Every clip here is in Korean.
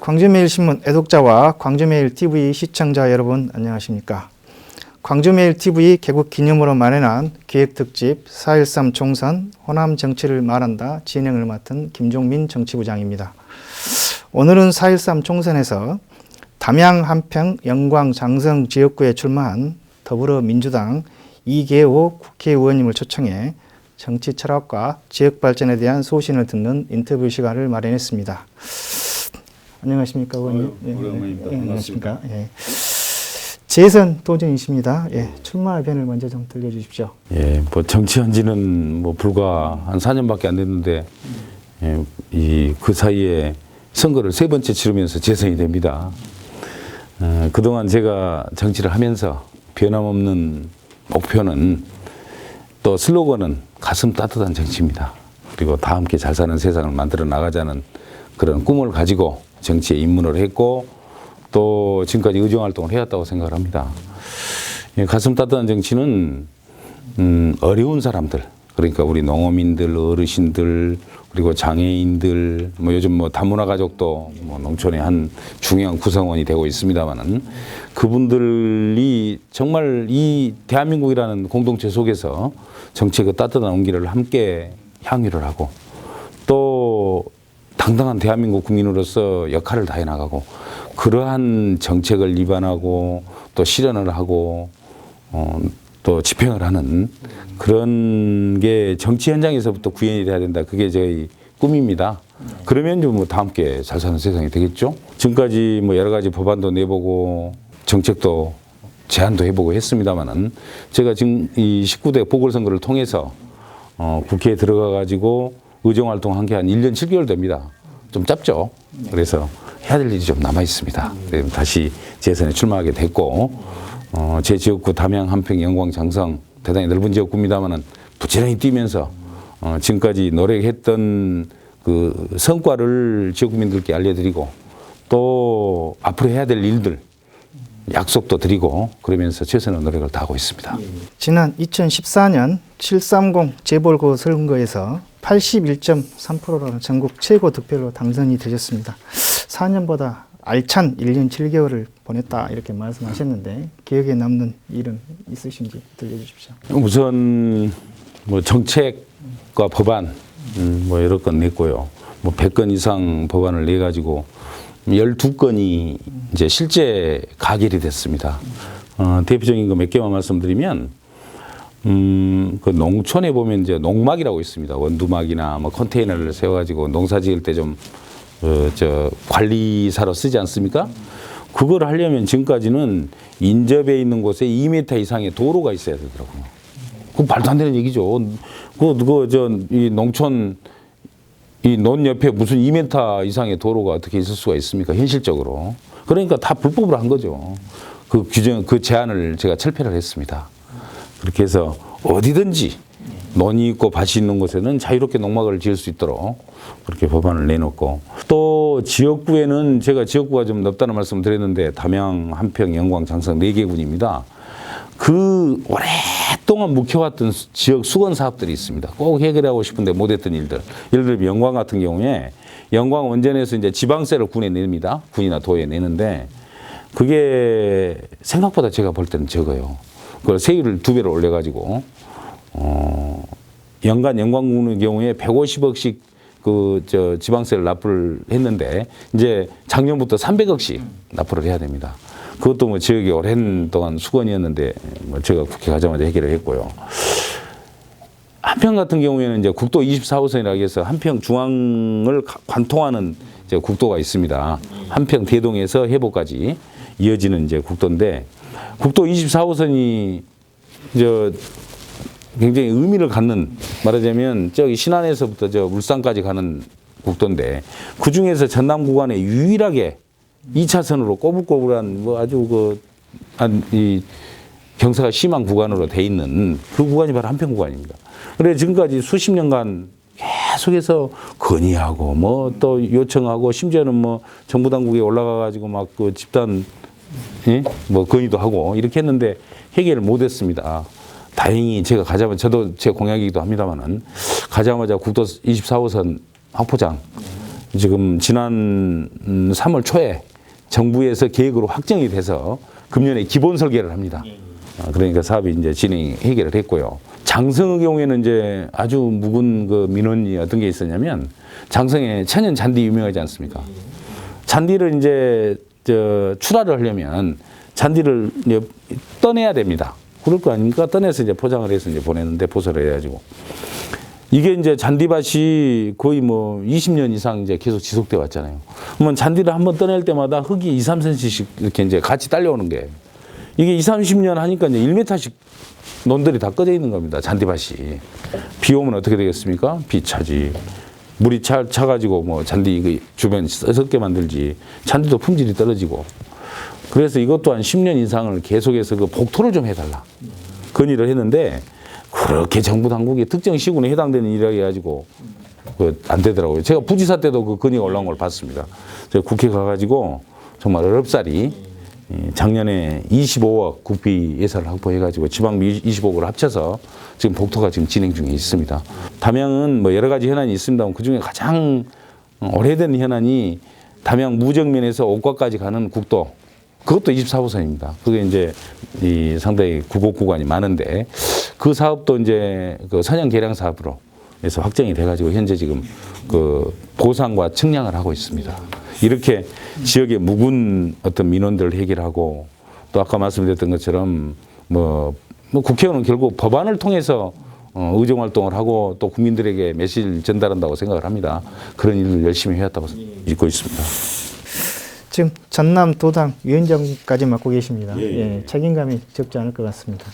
광주매일신문 애독자와 광주매일TV 시청자 여러분 안녕하십니까. 광주매일TV 개국 기념으로 마련한 기획특집 4.13 총선 호남 정치를 말한다 진행을 맡은 김종민 정치부장입니다. 오늘은 4.13 총선에서 담양, 한평, 영광, 장성 지역구에 출마한 더불어민주당 이계호 국회의원님을 초청해 정치 철학과 지역 발전에 대한 소신을 듣는 인터뷰 시간을 마련했습니다. 안녕하십니까, 의원님. 오랜만입니다. 반갑습니다. 예. 재선 도전이십니다. 예. 출마 의견을 먼저 좀 들려주십시오. 예, 뭐 정치한 지는 뭐 불과 한 4년밖에 안 됐는데, 그 사이에 선거를 3번째 치르면서 재선이 됩니다. 그동안 제가 정치를 하면서 변함없는 목표는 또 슬로건은 가슴 따뜻한 정치입니다. 그리고 다 함께 잘 사는 세상을 만들어 나가자는 그런 꿈을 가지고 정치에 입문을 했고 또 지금까지 의정활동을 해왔다고 생각을 합니다. 가슴 따뜻한 정치는 어려운 사람들, 그러니까 우리 농어민들, 어르신들, 그리고 장애인들, 뭐 요즘 뭐 다문화 가족도 뭐 농촌의 한 중요한 구성원이 되고 있습니다만은 그분들이 정말 이 대한민국이라는 공동체 속에서 정치의 그 따뜻한 온기를 함께 향유를 하고 또 당당한 대한민국 국민으로서 역할을 다해 나가고 그러한 정책을 입안하고 또 실현을 하고 또 집행을 하는 그런 게 정치 현장에서부터 구현이 돼야 된다. 그게 저희 꿈입니다. 그러면 뭐 다 함께 잘 사는 세상이 되겠죠. 지금까지 뭐 여러 가지 법안도 내보고 정책도 제안도 해보고 했습니다만은 제가 지금 이 19대 보궐선거를 통해서 국회에 들어가 가지고 의정활동 한 게 한 1년 7개월 됩니다. 좀 짧죠. 그래서 해야 될 일이 좀 남아 있습니다. 다시 재선에 출마하게 됐고 제 지역구 담양, 한평, 영광, 장성 대단히 넓은 지역구입니다만은 부지런히 뛰면서 지금까지 노력했던 그 성과를 지역구민들께 알려드리고 또 앞으로 해야 될 일들 약속도 드리고 그러면서 최선의 노력을 다하고 있습니다. 지난 2014년 730 재보궐 선거에서 81.3%라는 전국 최고 득표로 당선이 되셨습니다. 4년보다 알찬 1년 7개월을 보냈다 이렇게 말씀하셨는데 기억에 남는 일은 있으신지 들려주십시오. 우선 뭐 정책과 법안 뭐 여러 건 냈고요. 뭐 100건 이상 법안을 내 가지고 12건이 이제 실제 가결이 됐습니다. 대표적인 거 몇 개만 말씀드리면 그 농촌에 보면 이제 농막이라고 있습니다. 원두막이나 뭐 컨테이너를 세워가지고 농사 지을 때 좀 관리사로 쓰지 않습니까? 그걸 하려면 지금까지는 인접해 있는 곳에 2m 이상의 도로가 있어야 되더라고요. 그 말도 안 되는 얘기죠. 이 농촌 이 논 옆에 무슨 2m 이상의 도로가 어떻게 있을 수가 있습니까? 현실적으로. 그러니까 다 불법으로 한 거죠. 그 규정, 그 제안을 제가 철폐를 했습니다. 그렇게 해서 어디든지 논이 있고 밭이 있는 곳에는 자유롭게 농막을 지을 수 있도록 그렇게 법안을 내놓고 또 지역구에는 제가 지역구가 좀 넓다는 말씀을 드렸는데 담양, 한평, 영광, 장성 4개군입니다. 그 오랫동안 묵혀왔던 지역 수건 사업들이 있습니다. 꼭 해결하고 싶은데 못했던 일들. 예를 들면 영광 같은 경우에 영광 원전에서 이제 지방세를 군에 냅니다. 군이나 도에 내는데 그게 생각보다 제가 볼 때는 적어요. 그걸 세율을 2배로 올려가지고 연간 영광군의 경우에 150억씩 지방세를 납부를 했는데 이제 작년부터 300억씩 납부를 해야 됩니다. 그것도 뭐 지역이 오랜 동안 수건이었는데 뭐 제가 국회 가자마자 해결을 했고요. 한평 같은 경우에는 이제 국도 24호선이라고 해서 한평 중앙을 관통하는 이제 국도가 있습니다. 한평 대동에서 해보까지 이어지는 이제 국도인데 국도 24호선이 굉장히 의미를 갖는, 말하자면 저기 신안에서부터 저 울산까지 가는 국도인데 그 중에서 전남 구간에 유일하게 2차선으로 꼬불꼬불한 뭐 아주 이 경사가 심한 구간으로 돼 있는 그 구간이 바로 한평 구간입니다. 그래 지금까지 수십 년간 계속해서 건의하고 뭐 또 요청하고 심지어는 뭐 정부 당국에 올라가 가지고 막 그 집단 뭐 건의도 하고 이렇게 했는데 해결을 못했습니다. 다행히 제가 가자마자 저도 제 공약이기도 합니다만은 가자마자 국도 24호선 확포장 지금 지난 3월 초에 정부에서 계획으로 확정이 돼서 금년에 기본 설계를 합니다. 그러니까 사업이 이제 진행 해결을 했고요. 장성의 경우에는 이제 아주 묵은 그 민원이 어떤 게 있었냐면 장성에 천연 잔디 유명하지 않습니까? 잔디를 이제 출하를 하려면 잔디를 이제 떠내야 됩니다. 그럴 거 아닙니까? 떠내서 이제 포장을 해서 이제 보내는데 보수를 해가지고 이게 이제 잔디밭이 거의 뭐 20년 이상 이제 계속 지속돼 왔잖아요. 그러면 잔디를 한번 떠낼 때마다 흙이 2, 3cm씩 이렇게 이제 같이 딸려오는 게 이게 2, 30년 하니까 이제 1m씩 논들이 다 꺼져 있는 겁니다. 잔디밭이. 비 오면 어떻게 되겠습니까? 비 차지. 물이 차가지고 뭐 잔디 그 주변 썩게 만들지. 잔디도 품질이 떨어지고. 그래서 이것 또한 10년 이상을 계속해서 그 복토를 좀 해달라. 건의를 했는데 그렇게 정부 당국이 특정 시군에 해당되는 일이라 해가지고 안 되더라고요. 제가 부지사 때도 그 건의가 올라온 걸 봤습니다. 제가 국회 가가지고 정말 어렵사리 작년에 25억 국비 예산을 확보해가지고 지방비 25억을 합쳐서 지금 복토가 지금 진행 중에 있습니다. 담양은 뭐 여러 가지 현안이 있습니다만 그 중에 가장 오래된 현안이 담양 무정면에서 옥과까지 가는 국도. 그것도 24호선입니다. 그게 이제 이 상당히 구곡 구간이 많은데 그 사업도 이제 그 선형 개량 사업으로 해서 확정이 돼가지고 현재 지금 그 보상과 측량을 하고 있습니다. 이렇게 지역의 묵은 어떤 민원들을 해결하고 또 아까 말씀드렸던 것처럼 뭐 국회의원은 결국 법안을 통해서 의정 활동을 하고 또 국민들에게 메시지를 전달한다고 생각을 합니다. 그런 일을 열심히 해왔다고 믿고 있습니다. 지금 전남 도당 위원장까지 맡고 계십니다. 예, 책임감이 적지 않을 것 같습니다.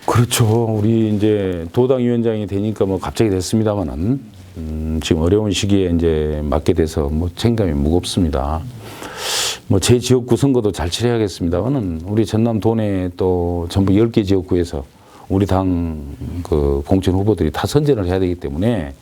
그렇죠. 우리 이제 도당 위원장이 되니까 뭐 갑자기 됐습니다만은 지금 어려운 시기에 이제 맡게 돼서 뭐 책임감이 무겁습니다. 뭐 제 지역구 선거도 잘 치러야겠습니다만은 우리 전남 도내 또 전부 10개 지역구에서 우리 당 그 공천 후보들이 다 선전을 해야 되기 때문에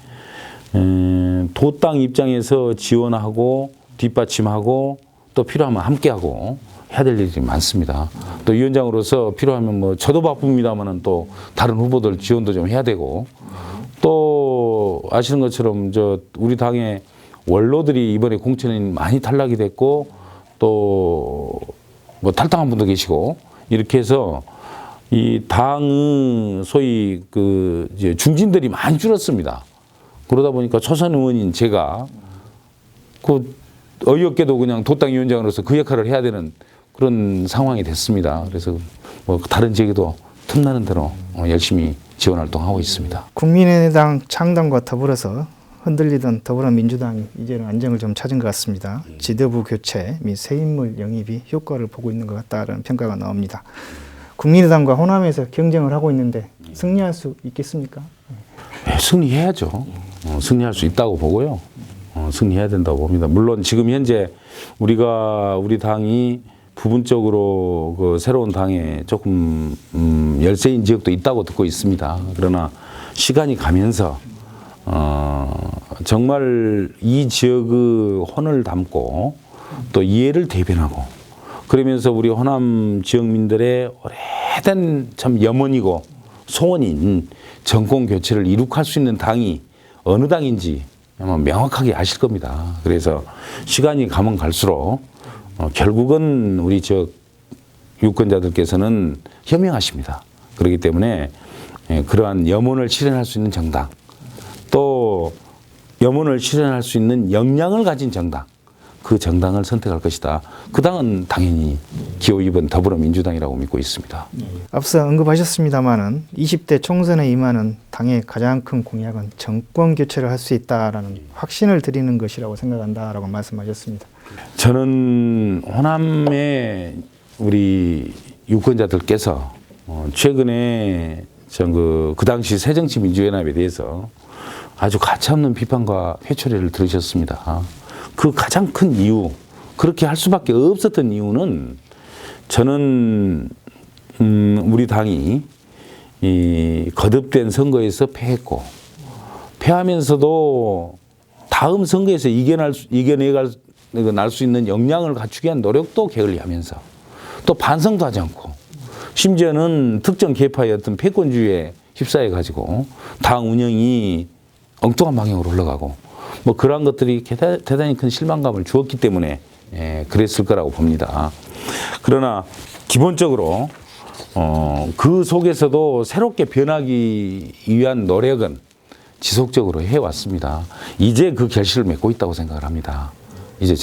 도당 입장에서 지원하고 뒷받침하고 또 필요하면 함께하고 해야 될 일이 많습니다. 또 위원장으로서 필요하면 뭐 저도 바쁩니다만은 또 다른 후보들 지원도 좀 해야 되고 또 아시는 것처럼 저 우리 당의 원로들이 이번에 공천이 많이 탈락이 됐고 또 뭐 탈당한 분도 계시고 이렇게 해서 이 당의 소위 그 이제 중진들이 많이 줄었습니다. 그러다 보니까 초선 의원인 제가 그 어이없게도 그냥 도당 위원장으로서 그 역할을 해야 되는 그런 상황이 됐습니다. 그래서 뭐 다른 지역에도 틈나는 대로 열심히 지원 활동하고 있습니다. 국민의당 창당과 더불어서 흔들리던 더불어민주당이 이제는 안정을 좀 찾은 것 같습니다. 지도부 교체 및 새 인물 영입이 효과를 보고 있는 것 같다는 평가가 나옵니다. 국민의당과 호남에서 경쟁을 하고 있는데 승리할 수 있겠습니까? 네, 승리해야죠. 승리할 수 있다고 보고요. 승리해야 된다고 봅니다. 물론 지금 현재 우리 당이 부분적으로 그 새로운 당에 조금 열세인 지역도 있다고 듣고 있습니다. 그러나 시간이 가면서 정말 이 지역의 혼을 담고 또 이해를 대변하고 그러면서 우리 호남 지역민들의 오래된 참 염원이고 소원인 정권 교체를 이룩할 수 있는 당이 어느 당인지 아마 명확하게 아실 겁니다. 그래서 시간이 가면 갈수록 결국은 우리 지역 유권자들께서는 현명하십니다. 그렇기 때문에 그러한 염원을 실현할 수 있는 정당 또 염원을 실현할 수 있는 역량을 가진 정당 그 정당을 선택할 것이다. 그 당은 당연히 기호 2번 더불어민주당이라고 믿고 있습니다. 앞서 언급하셨습니다마는 20대 총선에 임하는 당의 가장 큰 공약은 정권 교체를 할 수 있다라는 확신을 드리는 것이라고 생각한다라고 말씀하셨습니다. 저는 호남의 우리 유권자들께서 최근에 그 당시 새정치민주연합에 대해서 아주 가차없는 비판과 회초리를 들으셨습니다. 그 가장 큰 이유, 그렇게 할 수밖에 없었던 이유는 저는 우리 당이 이 거듭된 선거에서 패했고 패하면서도 다음 선거에서 이겨내갈 수 있는 역량을 갖추기 위한 노력도 게을리하면서 또 반성도 하지 않고 심지어는 특정 계파의 어떤 패권주의에 휩싸여 가지고 당 운영이 엉뚱한 방향으로 흘러가고 뭐 그러한 것들이 대단히 큰 실망감을 주었기 때문에 그랬을 거라고 봅니다. 그러나 기본적으로 그 속에서도 새롭게 변하기 위한 노력은 지속적으로 해왔습니다. 이제 그 결실을 맺고 있다고 생각을 합니다. 이제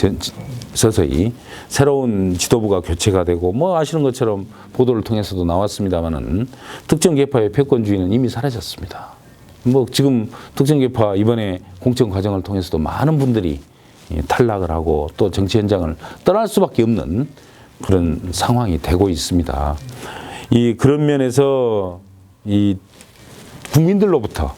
서서히 새로운 지도부가 교체가 되고 뭐 아시는 것처럼 보도를 통해서도 나왔습니다만은 특정 계파의 패권주의는 이미 사라졌습니다. 뭐 지금 특정 계파 이번에 공천 과정을 통해서도 많은 분들이 탈락을 하고 또 정치 현장을 떠날 수밖에 없는 그런 상황이 되고 있습니다. 그런 면에서 이 국민들로부터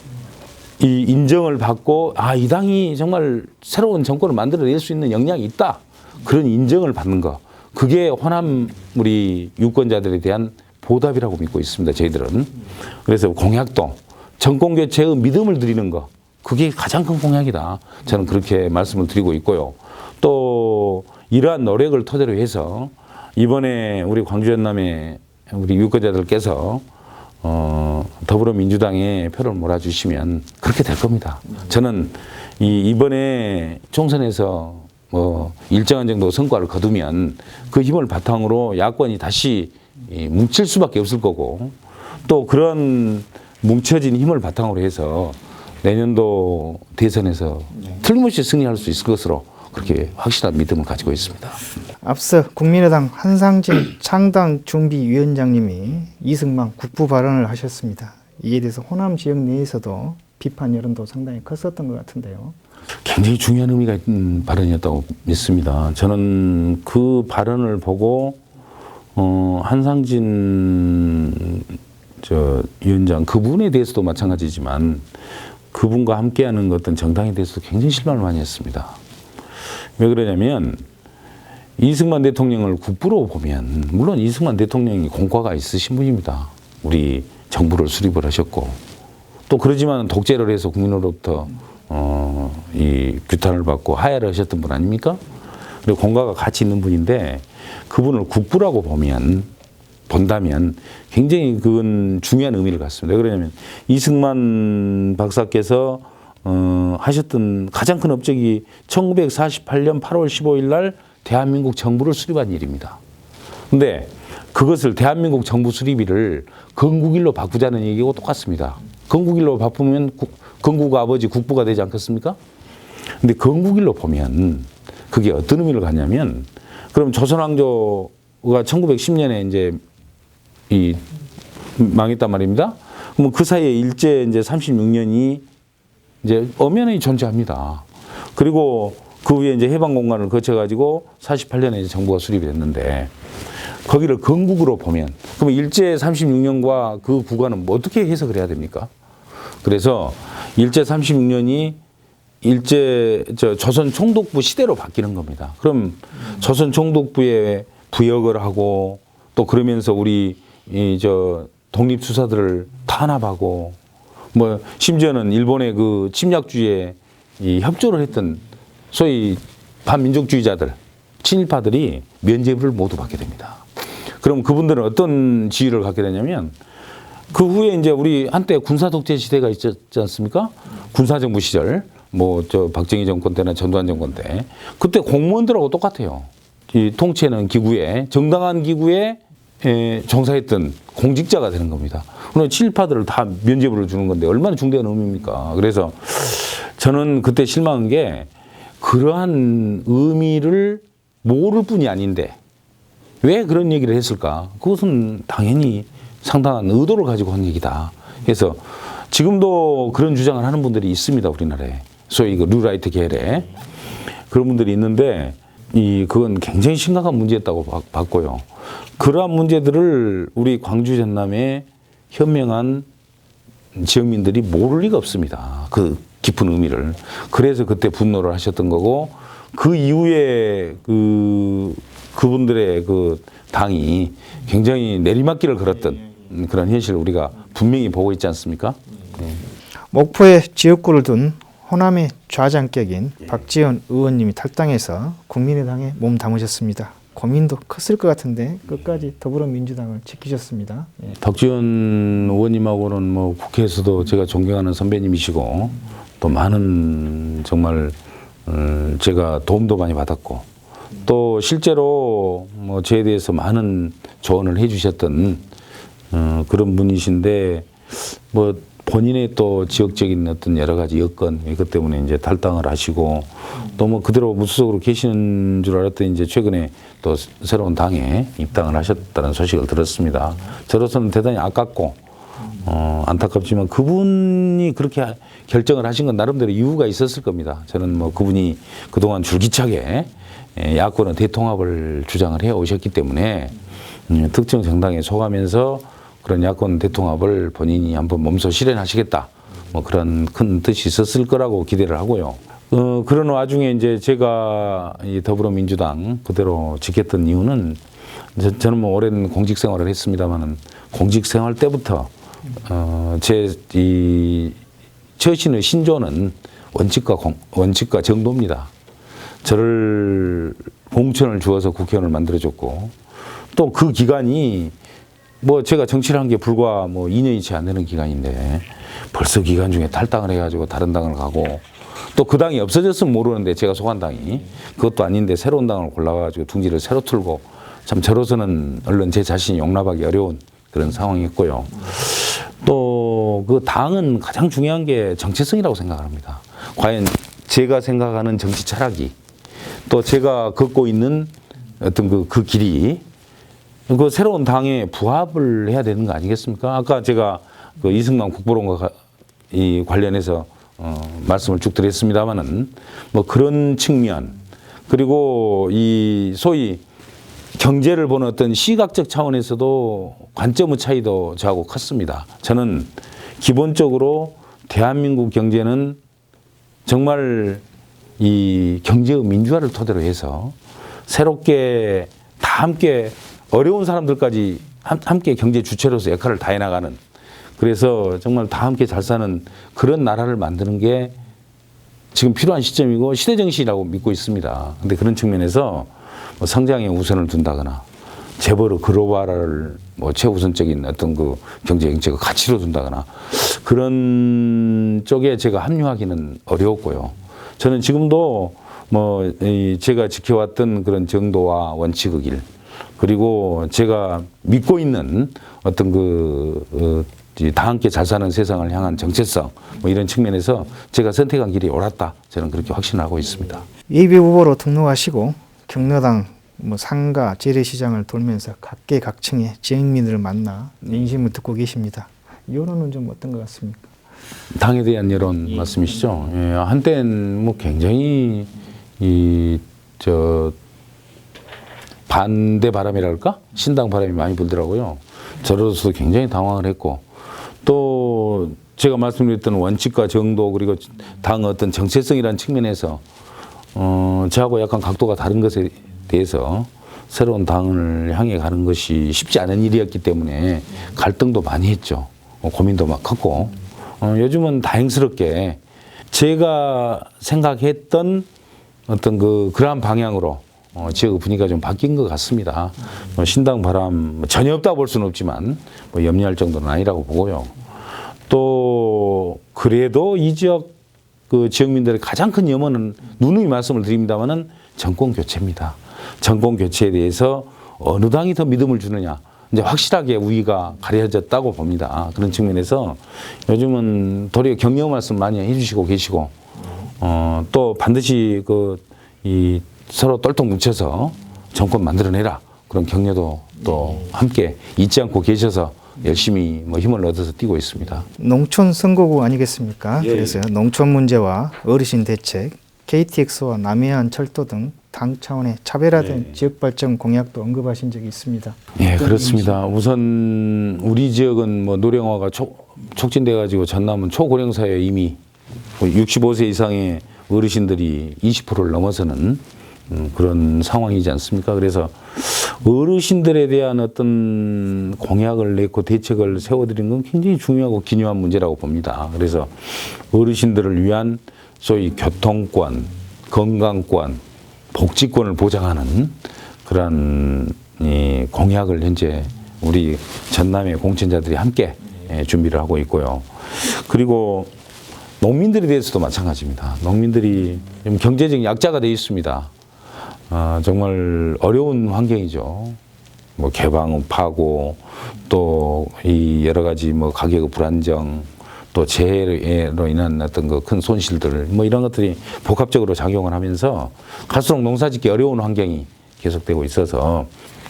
이 인정을 받고 이 당이 정말 새로운 정권을 만들어낼 수 있는 역량이 있다. 그런 인정을 받는 거. 그게 호남 우리 유권자들에 대한 보답이라고 믿고 있습니다. 저희들은. 그래서 공약도 정권 교체의 믿음을 드리는 거. 그게 가장 큰 공약이다. 저는 그렇게 말씀을 드리고 있고요. 또 이러한 노력을 토대로 해서 이번에 우리 광주 전남의 우리 유권자들께서 더불어민주당에 표를 몰아주시면 그렇게 될 겁니다. 저는 이번에 총선에서 뭐 일정한 정도 성과를 거두면 그 힘을 바탕으로 야권이 다시 뭉칠 수밖에 없을 거고 또 그런 뭉쳐진 힘을 바탕으로 해서 내년도 대선에서 틀림없이 승리할 수 있을 것으로 그렇게 확실한 믿음을 가지고 있습니다. 앞서 국민의당 한상진 창당준비위원장님이 이승만 국부 발언을 하셨습니다. 이에 대해서 호남 지역 내에서도 비판 여론도 상당히 컸었던 것 같은데요. 굉장히 중요한 의미가 있는 발언이었다고 믿습니다. 저는 그 발언을 보고 한상진 위원장 그분에 대해서도 마찬가지지만 그분과 함께하는 어떤 정당에 대해서도 굉장히 실망을 많이 했습니다. 왜 그러냐면 이승만 대통령을 국부로 보면 물론 이승만 대통령이 공과가 있으신 분입니다. 우리 정부를 수립을 하셨고 또 그러지만 독재를 해서 국민으로부터 이 규탄을 받고 하야를 하셨던 분 아닙니까? 그리고 공과가 같이 있는 분인데 그분을 국부라고 본다면 굉장히 그건 중요한 의미를 갖습니다. 왜 그러냐면 이승만 박사께서 하셨던 가장 큰 업적이 1948년 8월 15일 날 대한민국 정부를 수립한 일입니다. 근데 그것을 대한민국 정부 수립일을 건국일로 바꾸자는 얘기하고 똑같습니다. 건국일로 바꾸면 건국 아버지 국부가 되지 않겠습니까? 근데 건국일로 보면 그게 어떤 의미를 갖냐면 그럼 조선왕조가 1910년에 이제 망했단 말입니다. 그럼 그 사이에 일제 이제 36년이 이제 엄연히 존재합니다. 그리고 그 후에 이제 해방공간을 거쳐가지고 48년에 이제 정부가 수립이 됐는데 거기를 건국으로 보면 그럼 일제 36년과 그 구간은 뭐 어떻게 해석을 해야 됩니까? 그래서 일제 36년이 조선 총독부 시대로 바뀌는 겁니다. 그럼 조선 총독부에 부역을 하고 또 그러면서 우리 독립투사들을 탄압하고 뭐 심지어는 일본의 그 침략주의에 협조를 했던 소위 반민족주의자들, 친일파들이 면죄부를 모두 받게 됩니다. 그럼 그분들은 어떤 지위를 갖게 되냐면 그 후에 이제 우리 한때 군사 독재 시대가 있지 않습니까? 군사정부 시절, 박정희 정권 때나 전두환 정권 때 그때 공무원들하고 똑같아요. 이 통치하는 기구에 정당한 기구에 종사했던 공직자가 되는 겁니다. 그럼 친일파들을 다 면죄부를 주는 건데 얼마나 중대한 의미입니까? 그래서 저는 그때 실망한 게 그러한 의미를 모를 뿐이 아닌데 왜 그런 얘기를 했을까? 그것은 당연히 상당한 의도를 가지고 한 얘기다. 그래서 지금도 그런 주장을 하는 분들이 있습니다. 우리나라에. 소위 그 뉴라이트 계열에. 그런 분들이 있는데 그건 굉장히 심각한 문제였다고 봤고요. 그러한 문제들을 우리 광주 전남의 현명한 지역민들이 모를 리가 없습니다. 그 깊은 의미를. 그래서 그때 분노를 하셨던 거고 그 이후에 그분들의 그 당이 굉장히 내리막길을 걸었던 그런 현실을 우리가 분명히 보고 있지 않습니까? 네. 목포에 지역구를 둔 호남의 좌장격인 박지원 의원님이 탈당해서 국민의당에 몸 담으셨습니다. 고민도 컸을 것 같은데 끝까지 더불어민주당을 지키셨습니다. 예. 박지원 의원님하고는 뭐 국회에서도 제가 존경하는 선배님이시고 또 많은 정말 제가 도움도 많이 받았고 또 실제로 뭐 저에 대해서 많은 조언을 해주셨던 그런 분이신데 뭐 본인의 또 지역적인 어떤 여러 가지 여건 이것 때문에 이제 탈당을 하시고 또 뭐 그대로 무소속으로 계시는 줄 알았더니 이제 최근에 또 새로운 당에 입당을 하셨다는 소식을 들었습니다. 저로서는 대단히 아깝고 안타깝지만 그분이 그렇게 결정을 하신 건 나름대로 이유가 있었을 겁니다. 저는 뭐 그분이 그동안 줄기차게 야권의 대통합을 주장을 해 오셨기 때문에 특정 정당에 속하면서 그런 야권 대통합을 본인이 한번 몸소 실현하시겠다. 뭐 그런 큰 뜻이 있었을 거라고 기대를 하고요. 그런 와중에 이제 제가 이 더불어민주당 그대로 지켰던 이유는 저는 뭐 오랜 공직 생활을 했습니다만은 공직 생활 때부터 제 이 처신의 신조는 원칙과 정도입니다. 저를 공천을 주어서 국회의원을 만들어줬고 또 그 기간이 뭐 제가 정치를 한 게 불과 뭐 2년이 채 안 되는 기간인데 벌써 기간 중에 탈당을 해가지고 다른 당을 가고 또 그 당이 없어졌으면 모르는데 제가 속한 당이 그것도 아닌데 새로운 당을 골라가지고 둥지를 새로 틀고 참 저로서는 얼른 제 자신이 용납하기 어려운 그런 상황이었고요. 또 그 당은 가장 중요한 게 정체성이라고 생각합니다. 과연 제가 생각하는 정치 철학이 또 제가 걷고 있는 어떤 그 길이 그 새로운 당에 부합을 해야 되는 거 아니겠습니까? 아까 제가 그 이승만 국보론과 이 관련해서 말씀을 쭉 드렸습니다만은 뭐 그런 측면 그리고 이 소위 경제를 보는 어떤 시각적 차원에서도 관점의 차이도 저하고 컸습니다. 저는 기본적으로 대한민국 경제는 정말 이 경제의 민주화를 토대로 해서 새롭게 다 함께 어려운 사람들까지 함께 경제 주체로서 역할을 다해 나가는 그래서 정말 다 함께 잘 사는 그런 나라를 만드는 게 지금 필요한 시점이고 시대정신이라고 믿고 있습니다. 근데 그런 측면에서 뭐 성장에 우선을 둔다거나 재벌의 글로벌화를 뭐 최우선적인 어떤 그 경제 정책의 가치로 둔다거나 그런 쪽에 제가 합류하기는 어려웠고요. 저는 지금도 뭐 제가 지켜왔던 그런 정도와 원칙의 길 그리고 제가 믿고 있는 어떤 다 함께 잘 사는 세상을 향한 정체성 뭐 이런 측면에서 제가 선택한 길이 옳았다. 저는 그렇게 확신하고 있습니다. 예비 후보로 등록하시고 경로당 뭐 상가 재래시장을 돌면서 각계각층의 지역민들을 만나 민심을 듣고 계십니다. 여론은 좀 어떤 것 같습니까? 당에 대한 여론 말씀이시죠? 예, 한때는 뭐 굉장히 반대 바람이랄까? 신당 바람이 많이 불더라고요. 저로서 굉장히 당황을 했고 또 제가 말씀드렸던 원칙과 정도 그리고 당 어떤 정체성이라는 측면에서 저하고 약간 각도가 다른 것에 대해서 새로운 당을 향해 가는 것이 쉽지 않은 일이었기 때문에 갈등도 많이 했죠. 고민도 막 컸고 요즘은 다행스럽게 제가 생각했던 어떤 그러한 방향으로 지역 분위기가 좀 바뀐 것 같습니다. 신당 바람 전혀 없다고 볼 수는 없지만 뭐 염려할 정도는 아니라고 보고요. 또 그래도 이 지역 그 지역민들의 가장 큰 염원은 누누이 말씀을 드립니다만은 정권 교체입니다. 정권 교체에 대해서 어느 당이 더 믿음을 주느냐 이제 확실하게 우위가 가려졌다고 봅니다. 그런 측면에서 요즘은 도리어 격려 말씀 많이 해주시고 계시고 또 반드시 서로 똘똘 뭉쳐서 정권 만들어내라 그런 격려도 또 함께 잊지 않고 계셔서 열심히 뭐 힘을 얻어서 뛰고 있습니다. 농촌 선거구 아니겠습니까? 예. 그래서 농촌 문제와 어르신 대책, KTX와 남해안 철도 등 당 차원의 차별화된 지역 발전 공약도 언급하신 적이 있습니다. 예, 그렇습니다. 우선 우리 지역은 뭐 노령화가 촉진돼 가지고 전남은 초고령사회에 이미 65세 이상의 어르신들이 20%를 넘어서는 그런 상황이지 않습니까? 그래서 어르신들에 대한 어떤 공약을 내고 대책을 세워드리는 건 굉장히 중요하고 기묘한 문제라고 봅니다. 그래서 어르신들을 위한 소위 교통권, 건강권, 복지권을 보장하는 그런 이 공약을 현재 우리 전남의 공천자들이 함께 준비를 하고 있고요. 그리고 농민들에 대해서도 마찬가지입니다. 농민들이 좀 경제적 약자가 되어 있습니다. 정말 어려운 환경이죠. 뭐 개방업하고 또 이 여러 가지 뭐 가격 불안정 또 재해로 인한 어떤 그 큰 손실들 뭐 이런 것들이 복합적으로 작용을 하면서 갈수록 농사짓기 어려운 환경이 계속되고 있어서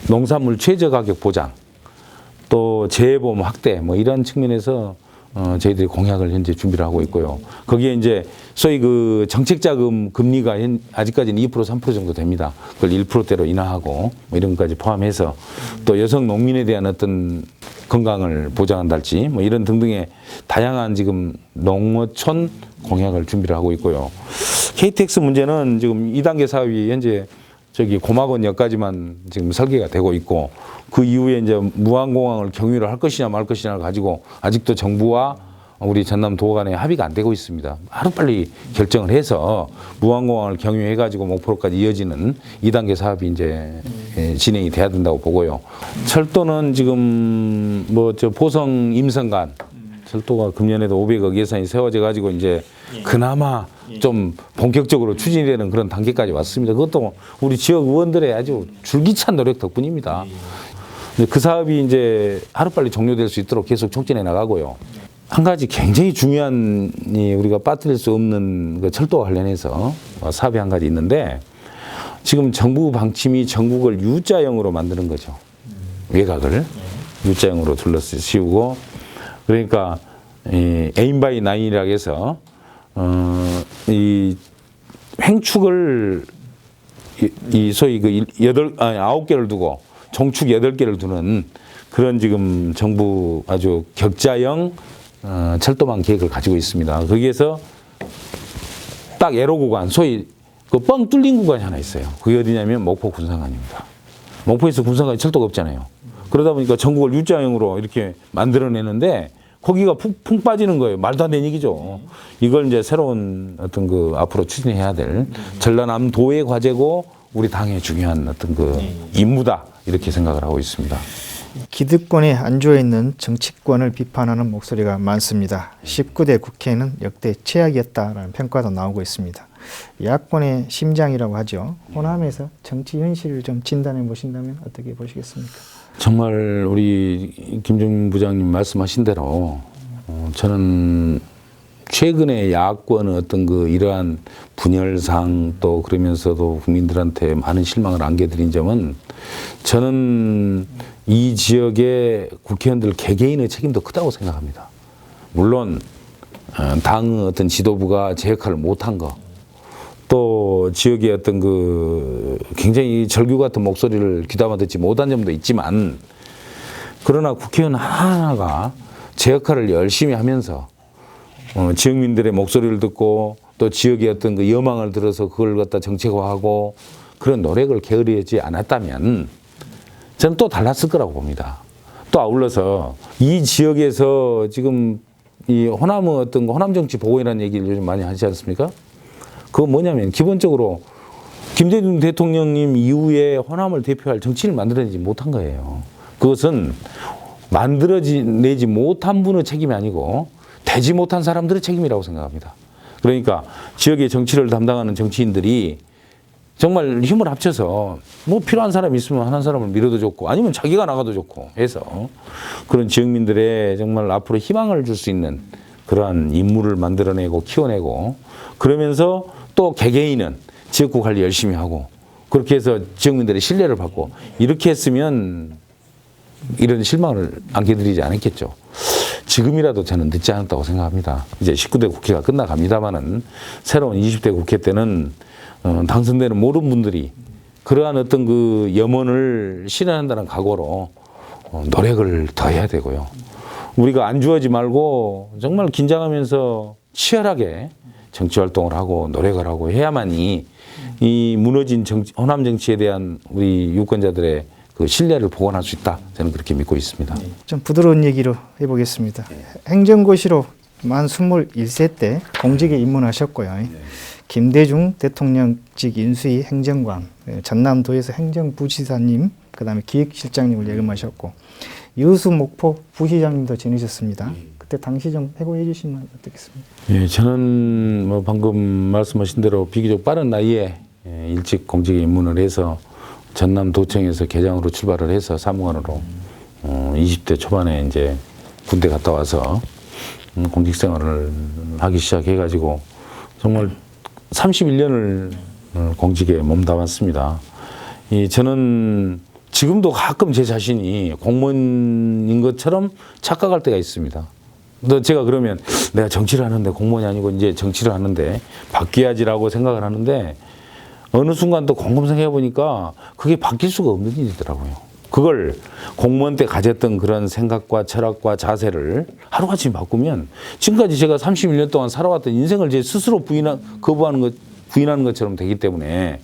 농산물 최저 가격 보장 또 재해보험 확대 뭐 이런 측면에서 저희들이 공약을 현재 준비를 하고 있고요. 거기에 이제 소위 그 정책자금 금리가 아직까지는 2% 3% 정도 됩니다. 그걸 1%대로 인하하고 뭐 이런 것까지 포함해서 또 여성 농민에 대한 어떤 건강을 보장한달지 뭐 이런 등등의 다양한 지금 농어촌 공약을 준비를 하고 있고요. KTX 문제는 지금 2단계 사업이 현재 저기 고막원역까지만 지금 설계가 되고 있고 그 이후에 이제 무안공항을 경유를 할 것이냐 말 것이냐를 가지고 아직도 정부와 우리 전남도가 간에 합의가 안 되고 있습니다. 하루빨리 결정을 해서 무안공항을 경유해 가지고 목포로까지 이어지는 2단계 사업이 이제 진행이 돼야 된다고 보고요. 철도는 지금 뭐 저 보성 임성간 철도가 금년에도 500억 예산이 세워져 가지고 이제 그나마 좀 본격적으로 추진이 되는 그런 단계까지 왔습니다. 그것도 우리 지역 의원들의 아주 줄기찬 노력 덕분입니다. 그 사업이 이제 하루빨리 종료될 수 있도록 계속 촉진해 나가고요. 한 가지 굉장히 중요한 우리가 빠뜨릴 수 없는 그 철도와 관련해서 사업이 한 가지 있는데 지금 정부 방침이 전국을 U자형으로 만드는 거죠. 외곽을 U자형으로 둘러씌우고 그러니까 이 에임 바이 9이라고 해서 이 횡축을 이 소위 그 9개를 두고 종축 8개를 두는 그런 지금 정부 아주 격자형 철도망 계획을 가지고 있습니다. 거기에서 딱 에로 구간, 소위 그 뻥 뚫린 구간이 하나 있어요. 그게 어디냐면 목포 군산간입니다. 목포에서 군산간이 철도가 없잖아요. 그러다 보니까 전국을 U자형으로 이렇게 만들어내는데 거기가 푹 빠지는 거예요. 말도 안 되는 얘기죠. 이걸 이제 새로운 어떤 그 앞으로 추진해야 될 전라남도의 과제고 우리 당의 중요한 어떤 그 임무다 이렇게 생각을 하고 있습니다. 기득권에 안주해 있는 정치권을 비판하는 목소리가 많습니다. 19대 국회는 역대 최악이었다라는 평가도 나오고 있습니다. 야권의 심장이라고 하죠. 호남에서 정치 현실을 좀 진단해 보신다면 어떻게 보시겠습니까? 정말 우리 김종인 부장님 말씀하신 대로 저는 최근에 야권의 어떤 그 이러한 분열상 또 그러면서도 국민들한테 많은 실망을 안겨드린 점은 저는 이 지역의 국회의원들 개개인의 책임도 크다고 생각합니다. 물론 당의 어떤 지도부가 제 역할을 못한 거, 또 지역의 어떤 그 굉장히 절규 같은 목소리를 귀담아 듣지 못한 점도 있지만 그러나 국회의원 하나하나가 제 역할을 열심히 하면서 지역민들의 목소리를 듣고 또 지역의 어떤 그 여망을 들어서 그걸 갖다 정책화하고 그런 노력을 게으르지 않았다면 저는 또 달랐을 거라고 봅니다. 또 아울러서 이 지역에서 지금 이 호남의 어떤 호남 정치 보고이라는 얘기를 요즘 많이 하지 않습니까? 그건 뭐냐면 기본적으로 김대중 대통령님 이후에 호남을 대표할 정치를 만들어내지 못한 거예요. 그것은 만들어내지 못한 분의 책임이 아니고 되지 못한 사람들의 책임이라고 생각합니다. 그러니까 지역의 정치를 담당하는 정치인들이 정말 힘을 합쳐서 뭐 필요한 사람이 있으면 한 사람을 밀어도 좋고 아니면 자기가 나가도 좋고 해서 그런 지역민들의 정말 앞으로 희망을 줄 수 있는 그러한 인물을 만들어내고 키워내고 그러면서 또 개개인은 지역구 관리 열심히 하고 그렇게 해서 지역민들의 신뢰를 받고 이렇게 했으면 이런 실망을 안겨드리지 않았겠죠. 지금이라도 저는 늦지 않았다고 생각합니다. 이제 19대 국회가 끝나갑니다마는 새로운 20대 국회 때는 당선되는 모든 분들이 그러한 어떤 그 염원을 실현한다는 각오로 노력을 더 해야 되고요. 우리가 안주하지 말고 정말 긴장하면서 치열하게 정치 활동을 하고 노력을 하고 해야만이 이 무너진 호남 정치에 대한 우리 유권자들의 그 신뢰를 복원할 수 있다. 저는 그렇게 믿고 있습니다. 좀 부드러운 얘기로 해보겠습니다. 행정고시로 만 21세 때 공직에 입문하셨고요. 김대중 대통령직 인수위 행정관, 전남도에서 행정부지사님, 그다음에 기획실장님을 역임하셨고 여수 목포 부시장님도 지내셨습니다. 그때 당시 좀 해고해 주시면 어떻겠습니까? 예, 저는 뭐 방금 말씀하신 대로 비교적 빠른 나이에 일찍 공직에 입문을 해서 전남도청에서 계장으로 출발을 해서 사무관으로 20대 초반에 이제 군대 갔다 와서 공직 생활을 하기 시작해가지고 정말 31년을 공직에 몸담았습니다. 저는 지금도 가끔 제 자신이 공무원인 것처럼 착각할 때가 있습니다. 또 제가 그러면 내가 정치를 하는데 공무원이 아니고 이제 정치를 하는데 바뀌어야지라고 생각을 하는데 어느 순간 또 곰곰 생각해 보니까 그게 바뀔 수가 없는 일이더라고요. 그걸 공무원 때 가졌던 그런 생각과 철학과 자세를 하루아침에 바꾸면 지금까지 제가 31년 동안 살아왔던 인생을 제 스스로 부인하는 것처럼 되기 때문에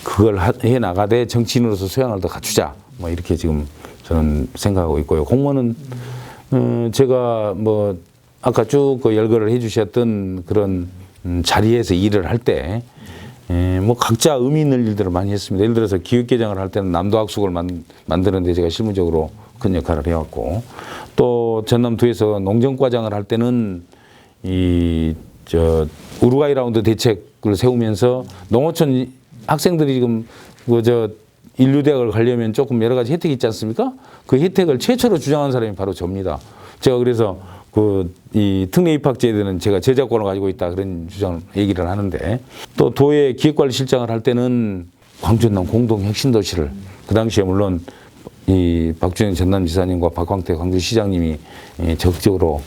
그걸 해 나가되 정치인으로서 소양을 더 갖추자. 뭐 이렇게 지금 저는 생각하고 있고요. 공무원은 제가 뭐 아까 쭉 그 열거를 해 주셨던 그런 자리에서 일을 할 때 뭐 각자 의미 있는 일들을 많이 했습니다. 예를 들어서 기획개장을 할 때는 남도학숙을 만드는데 제가 실무적으로 큰 역할을 해왔고 또 전남도에서 농정과장을 할 때는 우루과이 라운드 대책을 세우면서 농어촌 학생들이 지금 인류대학을 가려면 조금 여러 가지 혜택이 있지 않습니까? 그 혜택을 최초로 주장한 사람이 바로 저입니다. 제가 그래서 이 특례 입학제에 대한 제가 제작권을 가지고 있다 그런 얘기를 하는데 또 도의 기획관리실장을 할 때는 광주 전남 공동 혁신도시를 그 당시에 물론 이 박준영 전남지사님과 박광태 광주시장님이 적극적으로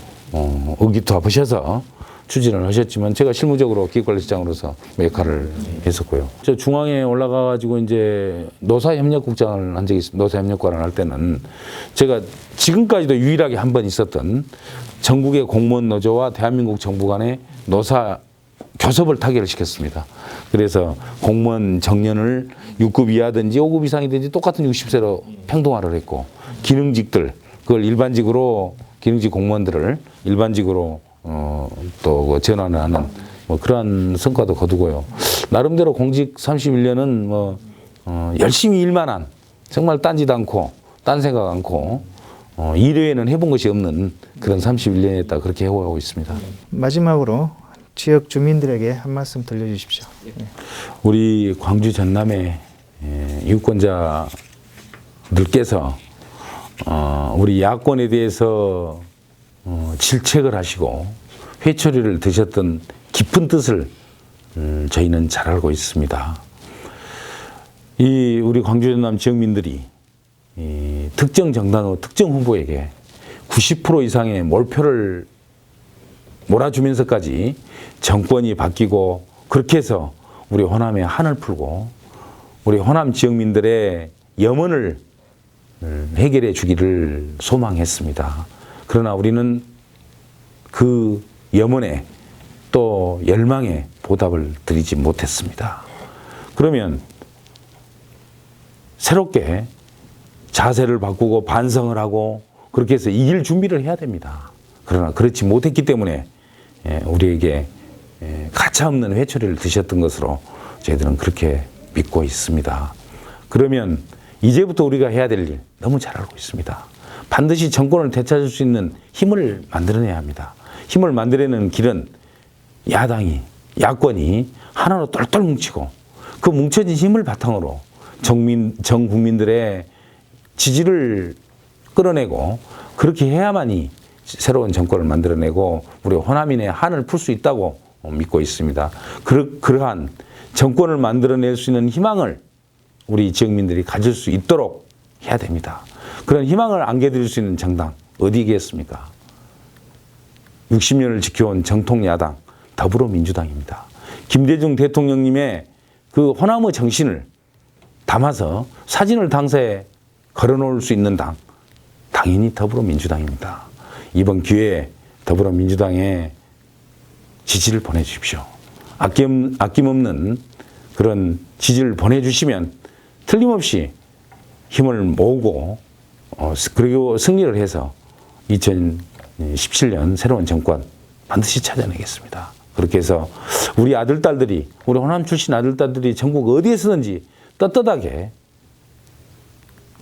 의기투합하셔서 추진을 하셨지만 제가 실무적으로 기획관리실장으로서 역할을 했었고요. 저 중앙에 올라가가지고 이제 노사협력국장을 한 적이 있습니다. 노사협력관을 할 때는 제가 지금까지도 유일하게 한 번 있었던 전국의 공무원 노조와 대한민국 정부 간의 노사 교섭을 타결을 시켰습니다. 그래서 공무원 정년을 6급 이하든지 5급 이상이든지 똑같은 60세로 평등화를 했고 기능직들 그걸 일반직으로 기능직 공무원들을 일반직으로 또 전환을 하는 뭐 그러한 성과도 거두고요. 나름대로 공직 31년은 뭐 열심히 일만 한 정말 딴짓 않고 딴 생각 않고 일 외에는 해본 것이 없는 그런 31년이었다 그렇게 해오고 있습니다. 마지막으로 지역 주민들에게 한 말씀 들려주십시오. 우리 광주 전남의 유권자들께서 우리 야권에 대해서 질책을 하시고 회초리를 드셨던 깊은 뜻을 저희는 잘 알고 있습니다. 우리 광주 전남 지역민들이 특정 정당의 특정 후보에게 90% 이상의 몰표를 몰아주면서까지 정권이 바뀌고 그렇게 해서 우리 호남의 한을 풀고 우리 호남 지역민들의 염원을 해결해 주기를 소망했습니다. 그러나 우리는 그 염원에 또 열망에 보답을 드리지 못했습니다. 그러면 새롭게 자세를 바꾸고 반성을 하고 그렇게 해서 이길 준비를 해야 됩니다. 그러나 그렇지 못했기 때문에 우리에게 가차없는 회초리를 드셨던 것으로 저희들은 그렇게 믿고 있습니다. 그러면 이제부터 우리가 해야 될 일 너무 잘 알고 있습니다. 반드시 정권을 되찾을 수 있는 힘을 만들어내야 합니다. 힘을 만들어내는 길은 야권이 하나로 똘똘 뭉치고 그 뭉쳐진 힘을 바탕으로 전 국민들의 지지를 끌어내고 그렇게 해야만이 새로운 정권을 만들어내고 우리 호남인의 한을 풀 수 있다고 믿고 있습니다. 그러한 정권을 만들어낼 수 있는 희망을 우리 지역민들이 가질 수 있도록 해야 됩니다. 그런 희망을 안겨드릴 수 있는 정당 어디겠습니까? 60년을 지켜온 정통 야당 더불어민주당입니다. 김대중 대통령님의 그 호남의 정신을 담아서 사진을 당사에 걸어놓을 수 있는 당, 당연히 더불어민주당입니다. 이번 기회에 더불어민주당에 지지를 보내주십시오. 아낌없는 그런 지지를 보내주시면 틀림없이 힘을 모으고 그리고 승리를 해서 2017년 새로운 정권 반드시 찾아내겠습니다. 그렇게 해서 우리 아들, 딸들이, 우리 호남 출신 아들, 딸들이 전국 어디에서든지 떳떳하게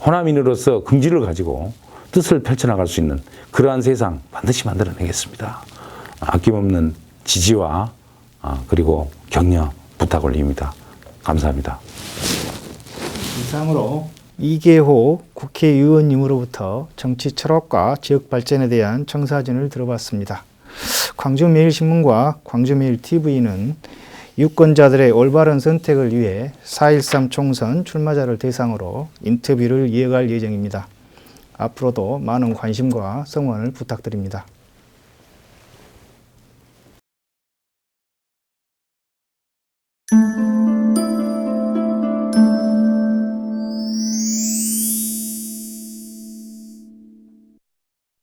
호남인으로서 긍지를 가지고 뜻을 펼쳐나갈 수 있는 그러한 세상 반드시 만들어내겠습니다. 아낌없는 지지와 그리고 격려 부탁 올립니다. 감사합니다. 이상으로 이계호 국회의원님으로부터 정치 철학과 지역 발전에 대한 청사진을 들어봤습니다. 광주매일신문과 광주매일TV는 유권자들의 올바른 선택을 위해 4.13 총선 출마자를 대상으로 인터뷰를 이어갈 예정입니다. 앞으로도 많은 관심과 성원을 부탁드립니다.